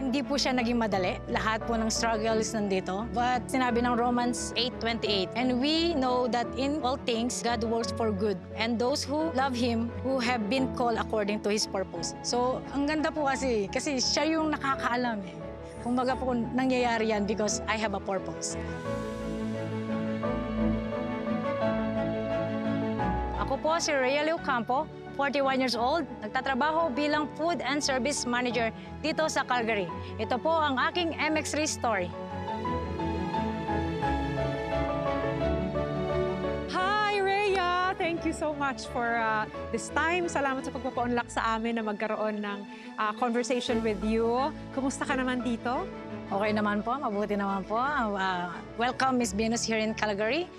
Hindi po siya naging madali. Lahat po ng struggles nandito. But sinabi ng Romans 8:28, and we know that in all things, God works for good. And those who love Him, who have been called according to His purpose. So, ang ganda po kasi siya yung nakakaalam eh. Kumbaga po nangyayari yan because I have a purpose. Ako po si Rhea Leo Campo, 41 years old, nagtatrabaho bilang Food and Service Manager dito sa Calgary. Ito po ang aking MX3 story. Hi, Rhea! Thank you so much for this time. Salamat sa pagpapaunlak sa amin na magkaroon ng conversation with you. Kumusta ka naman dito? Okay naman po, mabuti naman po. Welcome, Miss Venus, here in Calgary.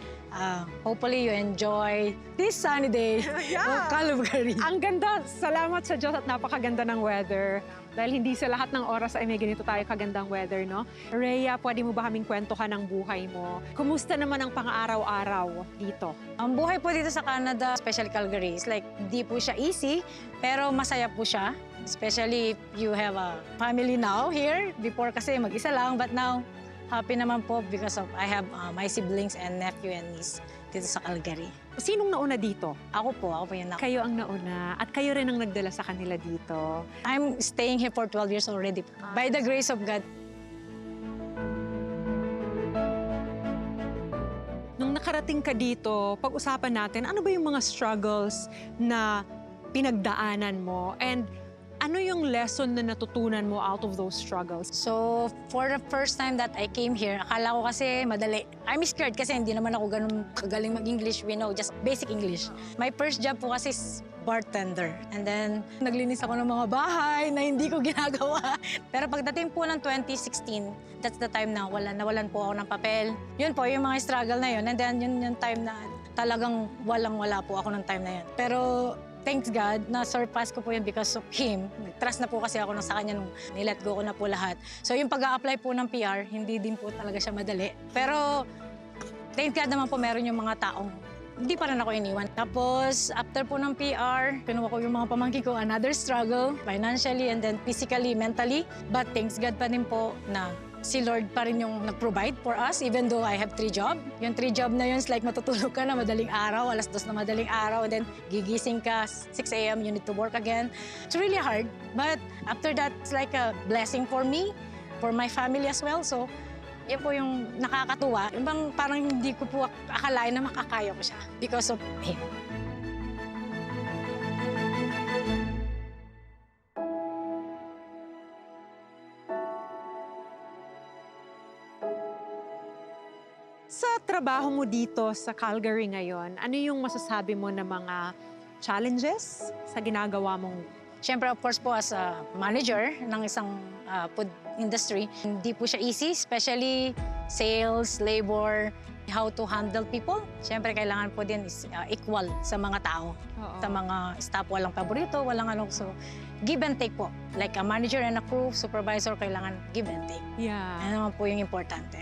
Hopefully you enjoy this sunny day of Calgary. Ang ganda. Salamat sa Diyos at napakaganda ng weather. Dahil hindi sa lahat ng oras ay may ganito tayo kagandang weather, no? Rhea, pwede mo ba kaming kwentuhan ng buhay mo? Kumusta naman ang pang-araw-araw dito? Ang buhay po dito sa Canada, especially Calgary, is like, di po siya easy, pero masaya po siya. Especially if you have a family now here. Before kasi mag-isa lang, but now, happy naman po because of I have my siblings and nephew and niece dito sa Calgary. Sinong nauna dito? Ako po yung Kayo ang nauna at kayo rin ang nagdala sa kanila dito. I'm staying here for 12 years already. By the grace of God. Nung nakarating ka dito, pag-usapan natin, ano ba yung mga struggles na pinagdaanan mo? And ano yung lesson na natutunan mo out of those struggles? So, for the first time that I came here, akala ko kasi madali. I'm scared kasi hindi naman ako ganun kagaling mag-English. We know just basic English. My first job po kasi is bartender. And then, naglinis ako ng mga bahay na hindi ko ginagawa. Pero pagdating po ng 2016, that's the time na nawalan po ako ng papel. Yun po, yung mga struggle na yun. And then, yun yung time na talagang walang-wala po ako ng time na yun. Pero, thanks God, na-surpass ko po yun because of Him. Trust na po kasi ako sa Kanya nung nilet go ko na po lahat. So yung pag-a-apply po ng PR, hindi din po talaga siya madali. Pero thanks God naman po meron yung mga taong hindi pa rin ako iniwan. Tapos after po ng PR, kinuha ko yung mga pamangkin ko, another struggle, financially and then physically, mentally. But thanks God pa din po na si Lord pa rin yung nag-provide for us, even though I have 3 jobs. Yung 3 jobs na yun, it's like matutulog ka na madaling araw, 2:00 na madaling araw, and then gigising ka, 6 a.m., you need to work again. It's really hard, but after that, it's like a blessing for me, for my family as well. So, yun po yung nakakatuwa. Yung bang parang hindi ko po akalain na makakaya ko siya because of Him. Sa trabaho mo dito sa Calgary ngayon, ano yung masasabi mo na mga challenges sa ginagawa mong? Siyempre, of course po, as a manager ng isang food industry, hindi po siya easy, especially sales, labor, how to handle people. Siyempre, kailangan po din is equal sa mga tao. Oo. Sa mga staff, walang paborito, walang ano. So, give and take po. Like a manager and a crew, supervisor, kailangan give and take. Yeah. Ano naman po yung importante.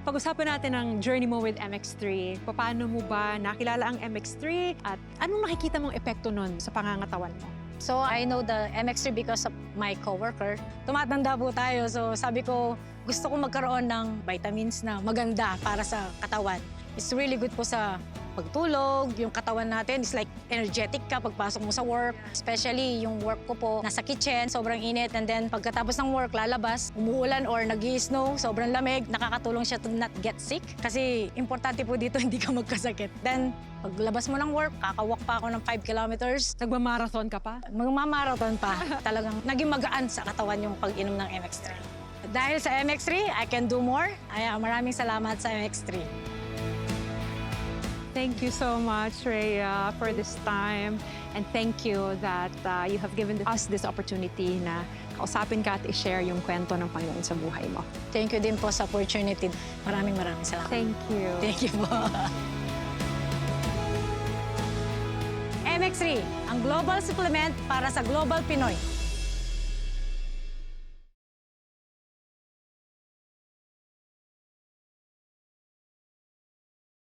Pag-usapan natin ang journey mo with MX3. Paano mo ba nakilala ang MX3 at anong nakikita mong epekto nun sa pangangatawan mo? So, I know the MX3 because of my coworker. Tumatanda po tayo, so sabi ko, gusto ko magkaroon ng vitamins na maganda para sa katawan. It's really good po sa pagtulog, yung katawan natin is like energetic ka pagpasok mo sa work. Especially yung work ko po, nasa kitchen, sobrang init. And then pagkatapos ng work, lalabas, umuulan or nag-i-snow, sobrang lamig, nakakatulong siya to not get sick. Kasi importante po dito, hindi ka magkasakit. Then, paglabas mo ng work, kakawalk pa ako ng 5 kilometers. Nagmamarathon ka pa? Magmamarathon pa. Talagang naging magaan sa katawan yung pag-inom ng MX3. Dahil sa MX3, I can do more. Ay, maraming salamat sa MX3. Thank you so much, Rhea, for this time. And thank you that you have given us this opportunity na kausapin ka at i-share yung kwento ng Panginoon sa buhay mo. Thank you din po sa opportunity. Maraming salamat. Thank you. Thank you po. MX3, ang global supplement para sa global Pinoy.